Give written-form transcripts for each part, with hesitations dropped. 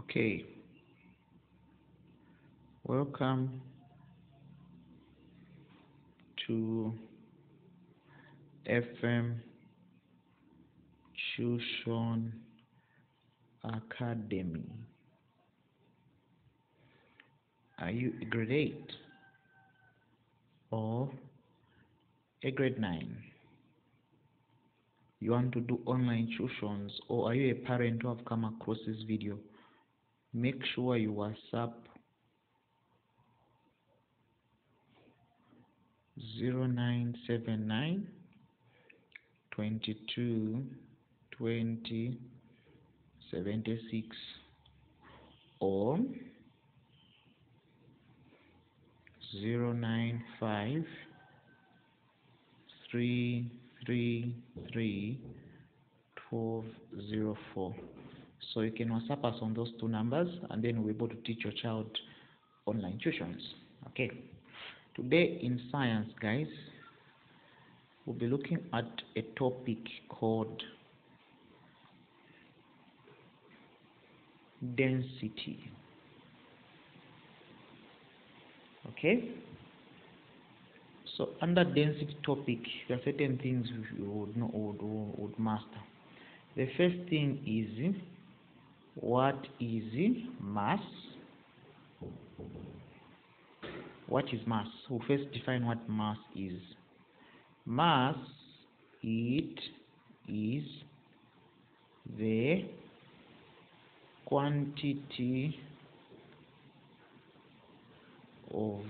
Okay, welcome to FM Tuition Academy. Are you a grade 8 or a grade 9? You want to do online tuitions, or are you a parent who have come across this video? Make sure you WhatsApp 0979 22 20 76 or 095 333 1204. So you can WhatsApp us on those two numbers, and then we'll be able to teach your child online tuitions. Okay. Today in science, guys, we'll be looking at a topic called density. Okay. So under density topic, there are certain things you would know would master. The first thing is, what is mass? What is mass? We'll first define what mass is. Mass, it is the quantity of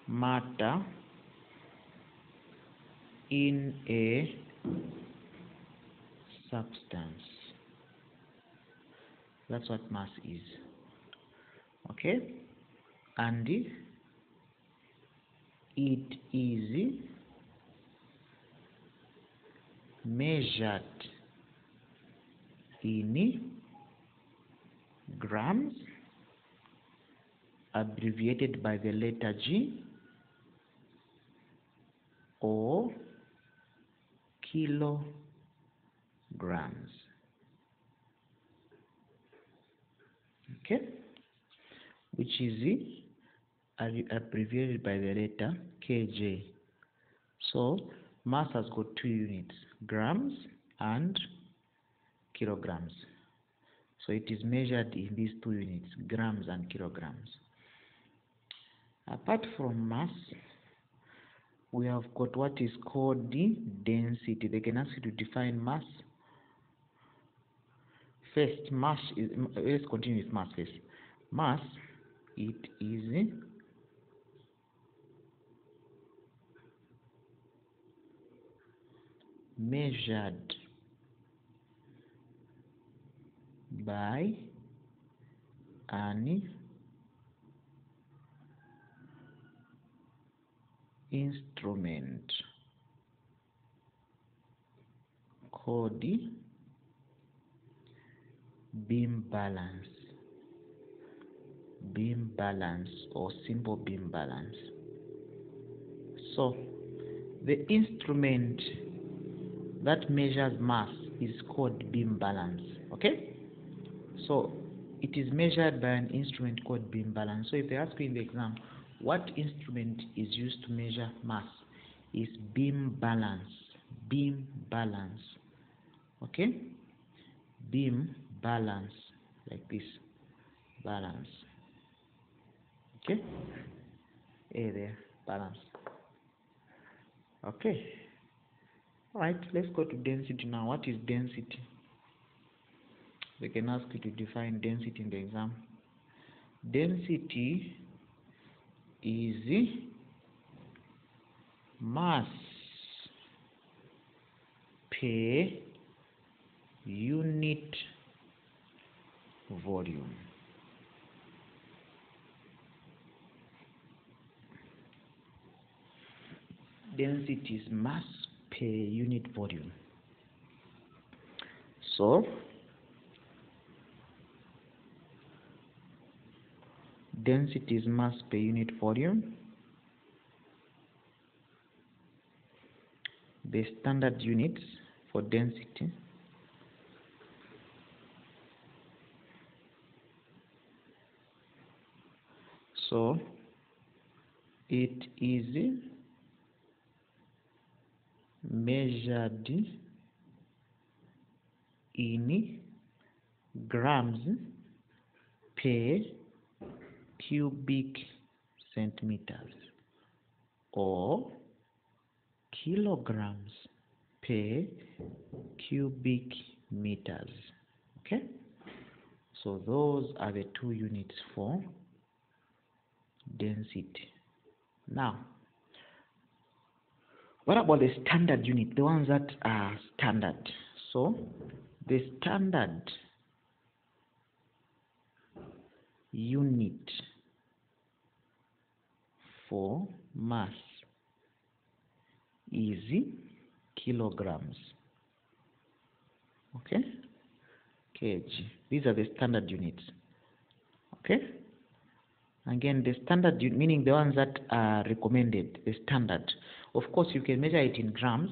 matter in a substance. That's what mass is. Okay? And it is measured in grams, abbreviated by the letter G, or kilograms. Okay? Which is abbreviated by the letter kg. So mass has got two units, grams and kilograms. So it is measured in these two units, grams and kilograms. Apart from mass, we have got what is called the density. They can ask you to define mass. First, mass is, let's continue with mass first. Mass, it is measured by an instrument called beam balance, or simple beam balance. So the instrument that measures mass is called beam balance. Okay, so it is measured by an instrument called beam balance. So if they ask you in the exam, what instrument is used to measure mass? Is beam balance. Okay, beam balance, like this, balance. Okay, there, balance. Okay, all right, let's go to density now. What is density? They can ask you to define density in the exam. Density is mass per unit volume. Density is mass per unit volume. So density is mass per unit volume. The standard units for density So it is measured in grams per cubic centimeters or kilograms per cubic meters. Okay, so those are the two units for density. Now, what about the standard unit, the ones that are standard? So the standard unit for mass is kilograms. Okay, kg. These are the standard units. Okay, again, the standard meaning the ones that are recommended, the standard. Of course, you can measure it in grams,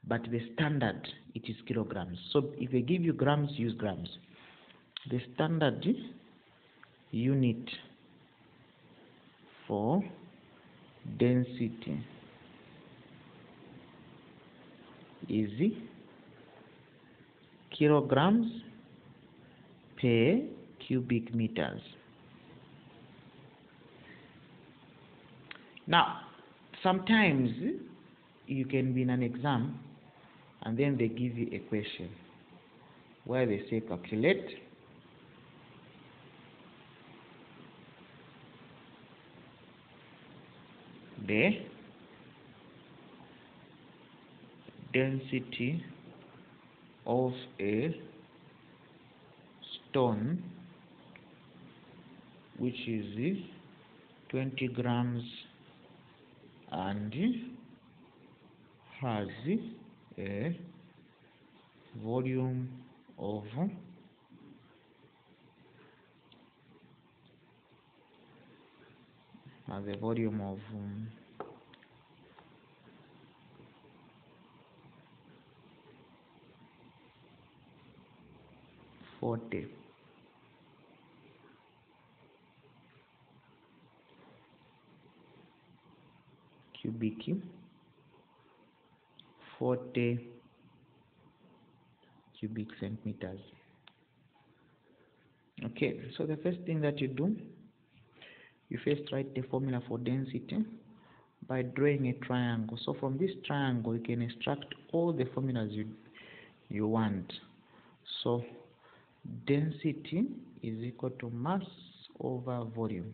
but the standard, it is kilograms. So if they give you grams, use grams. The standard unit for density is kilograms per cubic meters. Now, sometimes you can be in an exam and then they give you a question where they say calculate the density of a stone which is 20 grams and has a volume of 40 cubic centimeters. Okay, so the first thing that you do, you first write the formula for density by drawing a triangle. So from this triangle you can extract all the formulas you want. So density is equal to mass over volume.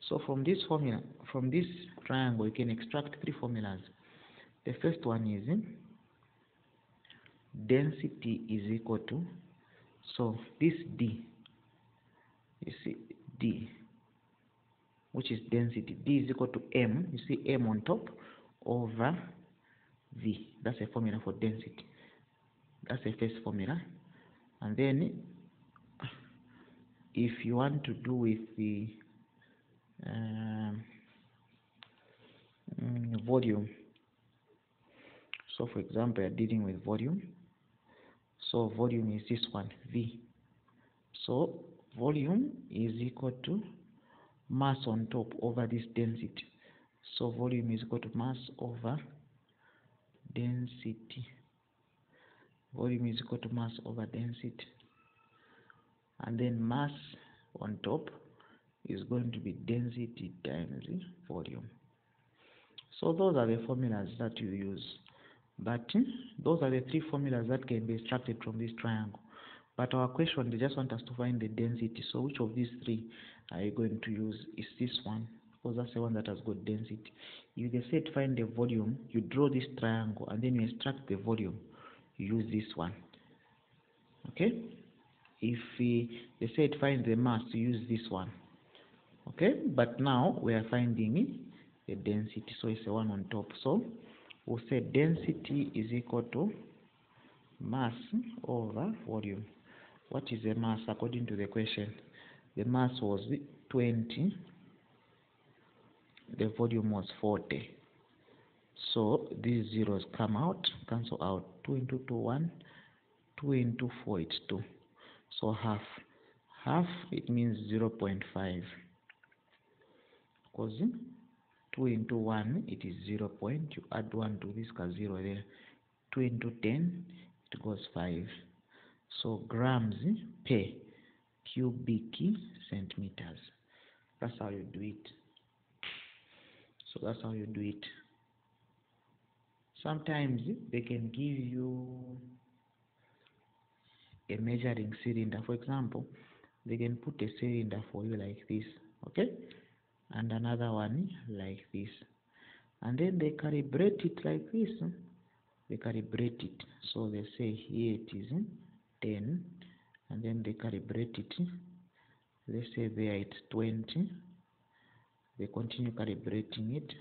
So from this formula, from this triangle, you can extract three formulas. The first one is density is equal to, so this D, you see D, which is density. D is equal to M, you see M on top, over V. That's a formula for density. That's the first formula. And then if you want to do with the volume, so for example you're dealing with volume, so volume is this one, V. So volume is equal to mass on top over this density. So volume is equal to mass over density. Volume is equal to mass over density. And then mass on top is going to be density times volume. So those are the formulas that you use. But those are the three formulas that can be extracted from this triangle. But our question, they just want us to find the density. So which of these three are you going to use? Is this one, because that's the one that has got density. If they say to find the volume, you draw this triangle and then you extract the volume. You use this one. Okay? If they say to find the mass, you use this one. Okay? But now we are finding the density. So it's the one on top. So we'll say density is equal to mass over volume. What is the mass according to the question? The mass was 20, the volume was 40. So these zeros come out, cancel out. 2 into 2, 1. 2 into 4, it's 2. So half. Half, it means 0.5. because 2 into 1 it is 0 point. You add 1 to this 0 there. 2 into 10 it goes 5. So grams per cubic centimeters. That's how you do it. So that's how you do it. Sometimes they can give you a measuring cylinder. For example, they can put a cylinder for you like this, okay, and another one like this, and then they calibrate it like this. They calibrate it, so they say here it is 10, and then they calibrate it. Let's say there it's 20. They continue calibrating it.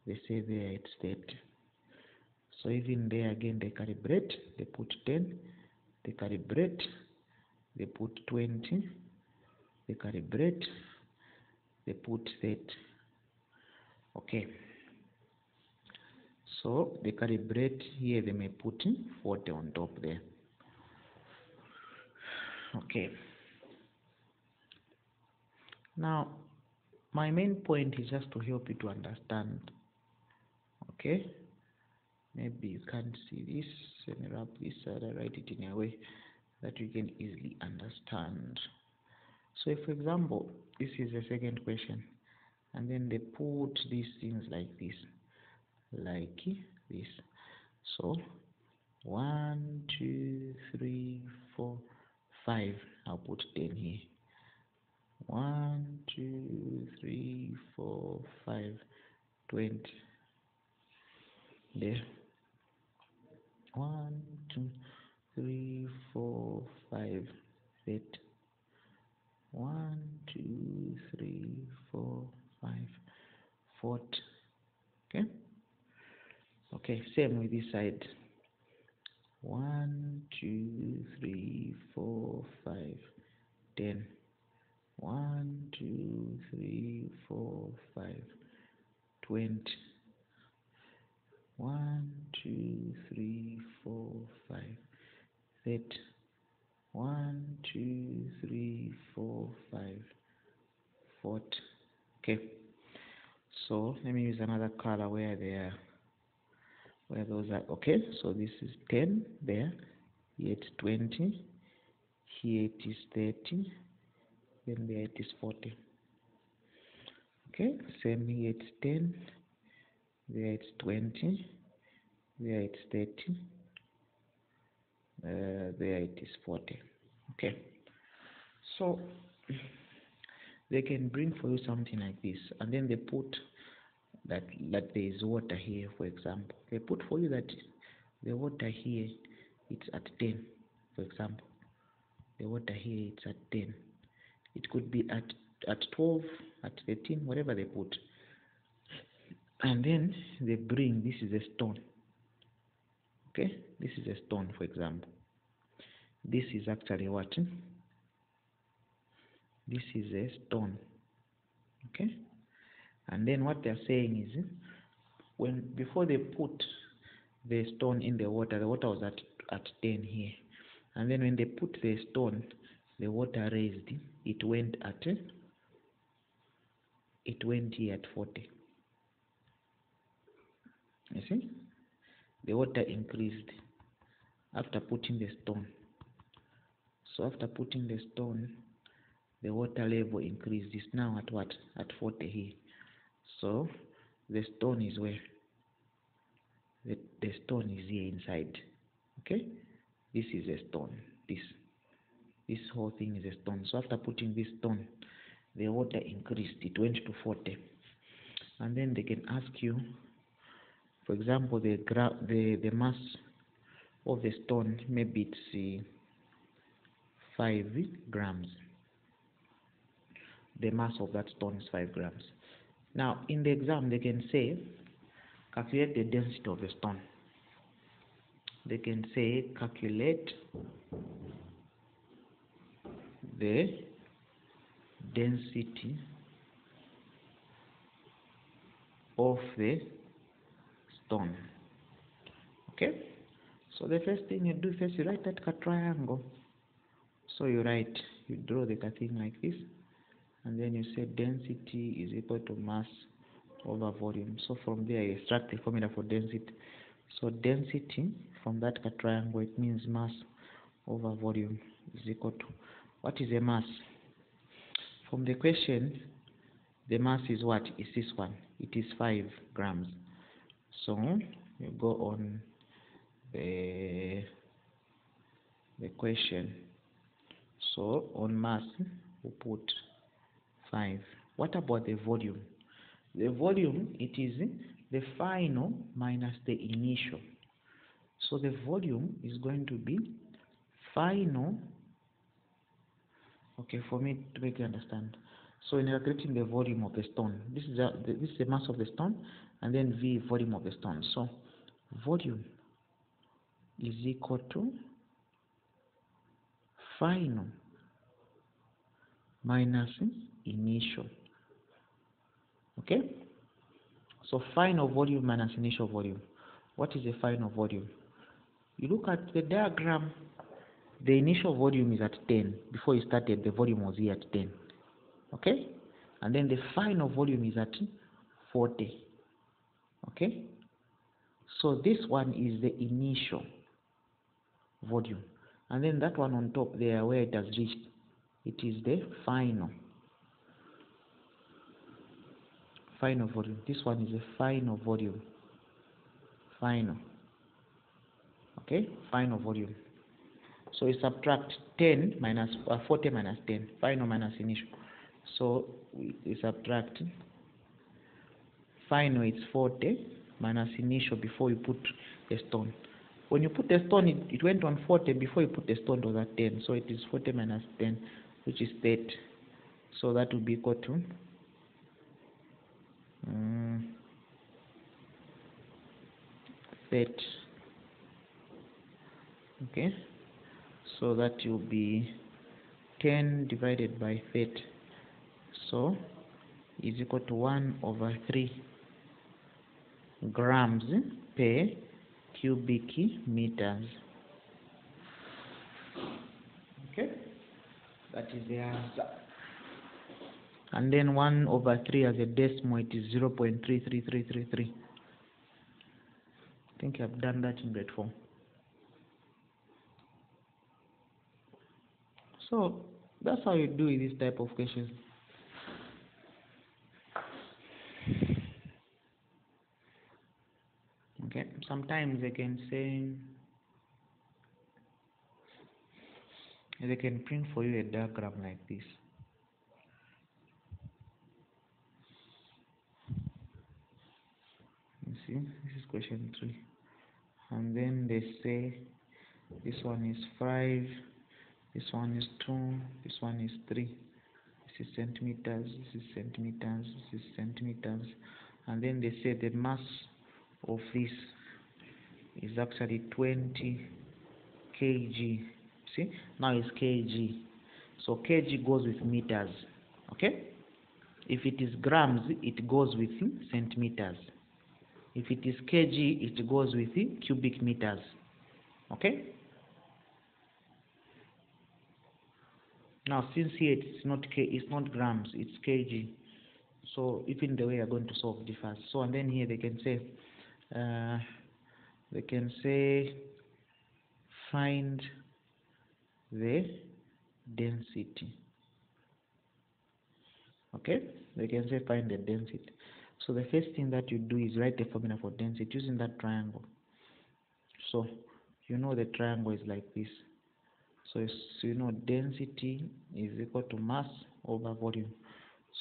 They say there it's 30. So even there again they calibrate. They put 10. They calibrate. They put 20. They calibrate. They put 30. Okay. So they calibrate here. They may put 40 on top there. Okay. Now, my main point is just to help you to understand. Okay. Maybe you can't see this. Let me wrap this side. I write it in a way that you can easily understand. So if, for example, this is the second question, and then they put these things like this. So 1, 2, 3, 4, 5. I'll put 10 here. 1, 2, 3, 4, 5, 20. There. 1, 2, 3, 4, 5, 8. 1, 2, 3, 4, 5, 40. Okay. Okay. Same with this side. 1, 2, 3, 4, 5, 10. 1, 2, 3, 4, 5, 20. 1, 2, 3, 4, 5, 30. 1, 2, 3, 4, 5, 40. Okay. So let me use another color where those are. Okay. So this is 10 there. Here it's 20. Here it is 30. Then there it is 40. Okay. Same here it's 10. There it's 20. There it's 30. There it is 40. Okay. So they can bring for you something like this, and then they put that there is water here. For example, they put for you that the water here it's at 10. For example, the water here it's at 10. It could be at 12, at 13, whatever they put. And then they bring, this is a stone. Okay, this is a stone, for example. This is actually what? This is a stone. Okay, and then what they're saying is, before they put the stone in the water was at 10 here, and then when they put the stone, the water raised. It went here at 40. You see, the water increased after putting the stone. So after putting the stone, the water level increased. It's now at what? At 40 here. So the stone is where? The stone is here inside. Okay, this is a stone. This whole thing is a stone. So after putting this stone, the water increased. It went to 40. And then they can ask you, for example, the mass of the stone, maybe it's 5 grams. The mass of that stone is 5 grams. Now, in the exam, they can say, calculate the density of the stone. They can say, calculate the density of the stone. Okay, so the first thing you do, first you write that triangle. So you draw the thing like this, and then you say density is equal to mass over volume. So from there I extract the formula for density. So density from that triangle, it means mass over volume is equal to, what is a mass? From the question, the mass is what? Is this one. It is 5 grams. So you go on the question. So on mass we put 5. What about the volume? The volume, it is the final minus the initial. So the volume is going to be final. Okay, for me to make you understand. So when you are calculating the volume of the stone, this is the mass of the stone, and then V, volume of the stone. So volume is equal to final minus initial. Okay, so final volume minus initial volume. What is the final volume? You look at the diagram, the initial volume is at 10. Before you started, the volume was here at 10. Okay, and then the final volume is at 40. Okay, so this one is the initial volume, and then that one on top there where it has reached, it is the final volume. This one is the final volume. Okay, final volume. So you subtract 10 minus 40 minus 10, final minus initial. So we subtract final, it's 40 minus initial before you put a stone. When you put a stone, it went on 40. Before you put a stone, it was at 10. So it is 40 minus 10, which is 30. So that will be equal to 30. Okay, so that will be 10 divided by 30. So is equal to 1/3 grams per cubic meters. Okay, that is the answer. And then 1/3 as a decimal, it is 0.33333. I think I've done that in grade 4. So that's how you do this type of questions. Okay, sometimes they can print for you a diagram like this. You see, this is question 3, and then they say this one is 5, this one is 2, this one is 3. This is centimeters, this is centimeters, this is centimeters, and then they say the mass of this is actually 20 kg. See, now it's kg, so kg goes with meters. Okay, if it is grams, it goes with centimeters. If it is kg, it goes with cubic meters. Okay, now since here it's not grams, it's kg, so even the way you're going to solve differs. So and then here they can say find the density. Okay, they can say find the density. So the first thing that you do is write the formula for density using that triangle. So you know the triangle is like this. So you know density is equal to mass over volume.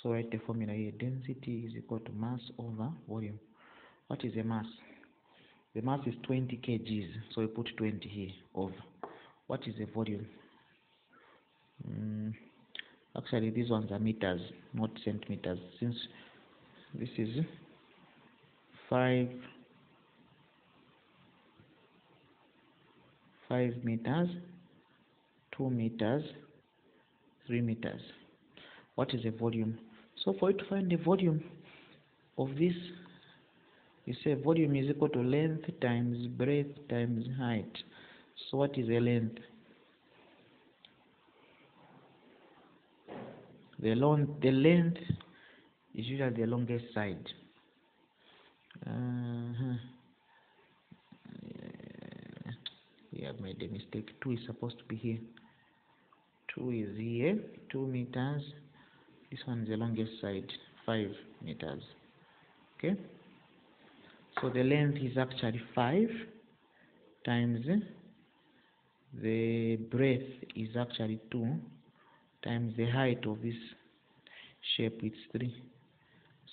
So write the formula here. Density is equal to mass over volume. What is the mass? The mass is 20 kgs. So we put 20 here over. What is the volume? Actually, these ones are meters, not centimeters. Since this is 5 meters, 2 meters, 3 meters. What is the volume? So for you to find the volume of this, you say volume is equal to length times breadth times height. So what is the length? The length is usually the longest side. We have made a mistake. 2 is supposed to be here. 2 is here. 2 meters. This one is the longest side. 5 meters. Okay. So the length is actually 5 times the breadth is actually 2 times the height of this shape, it's 3.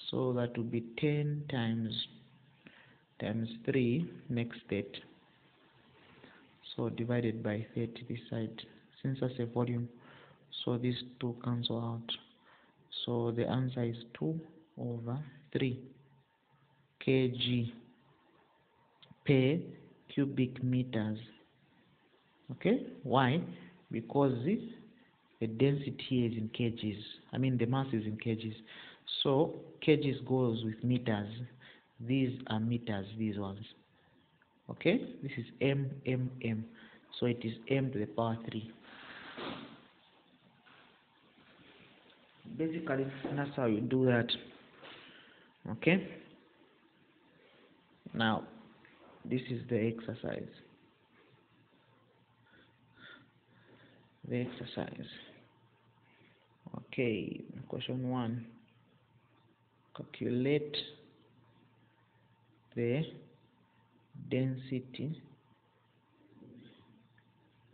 So that would be 10 times 3 makes 30. So divided by 30 this side, since that's a volume, so these 2 cancel out. So the answer is 2/3 kg per cubic meters. Okay, why? Because the density here is in kgs. I mean the mass is in kgs. So kgs goes with meters. These are meters, these ones. Okay, this is m. So it is m to the power 3. Basically, that's how you do that. Okay. Now, this is the exercise. Okay, question 1. Calculate the density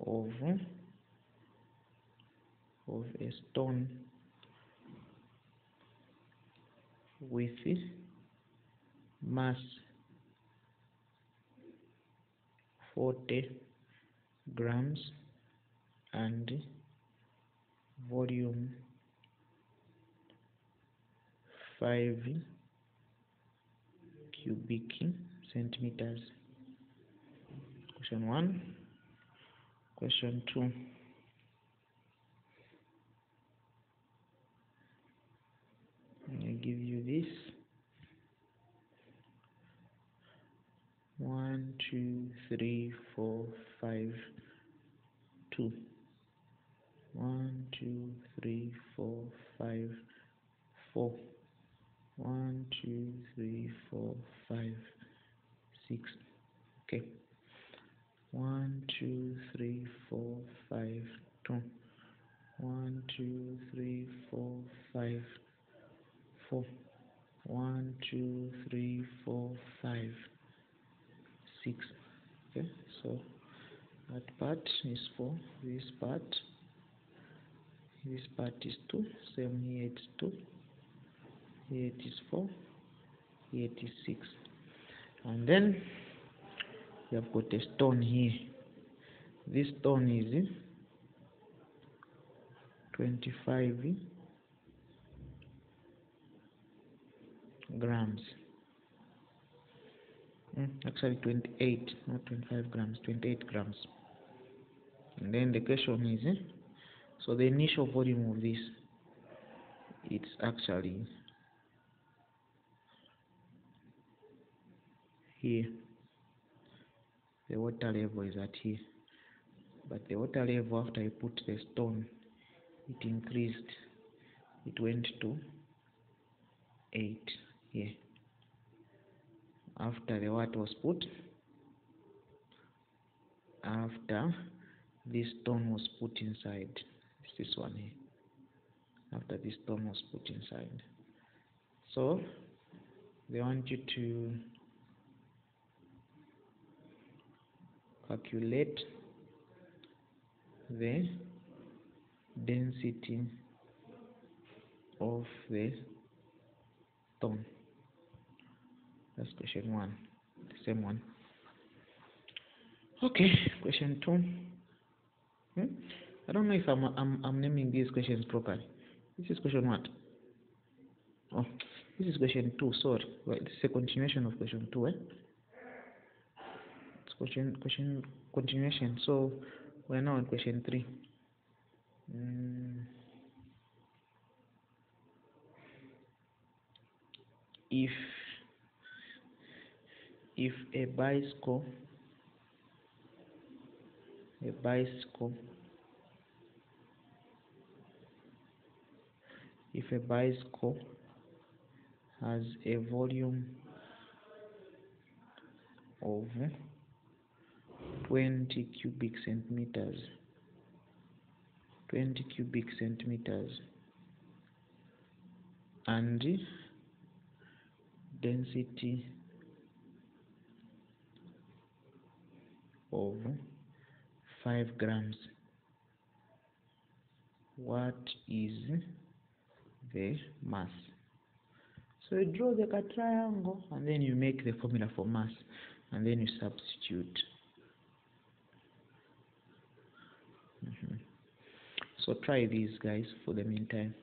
of a stone with mass 40 grams and volume 5 cubic centimeters. Question 1. Question 2. I give you this. 1, 2, 3, 4, 5, 2. 1, 2, 3, 4, 5, 4. 1, 2, 3, 4, 5, 6. Okay. 1, 2, 3, 4, 5, 2. 1, 2, 3, 4, 5, 4. 1, 2, 3, 4, 5, 6. Okay, so that part is 4. This part is 2. Same here, it's 2. Here it is 4. Here it is 6. And then you have got a stone here. This stone is 25 grams. Actually 28, not 25 grams, 28 grams. And then the question is, so the initial volume of this, it's actually here. The water level is at here. But the water level after I put the stone, it increased. It went to 8 here. After the water was put, after this stone was put inside, it's this one here. After this stone was put inside. So they want you to calculate the density of the stone. That's question 1, the same one. Okay, question 2. I don't know if I'm naming these questions properly. This is question what? Oh, this is question 2. Sorry, well, this is a continuation of question 2. It's continuation. So we're now on question 3. If a bicycle if a bicycle has a volume of 20 cubic centimeters, and density of 5 grams, what is the mass? So you draw the triangle and then you make the formula for mass and then you substitute. So try these, guys, for the meantime.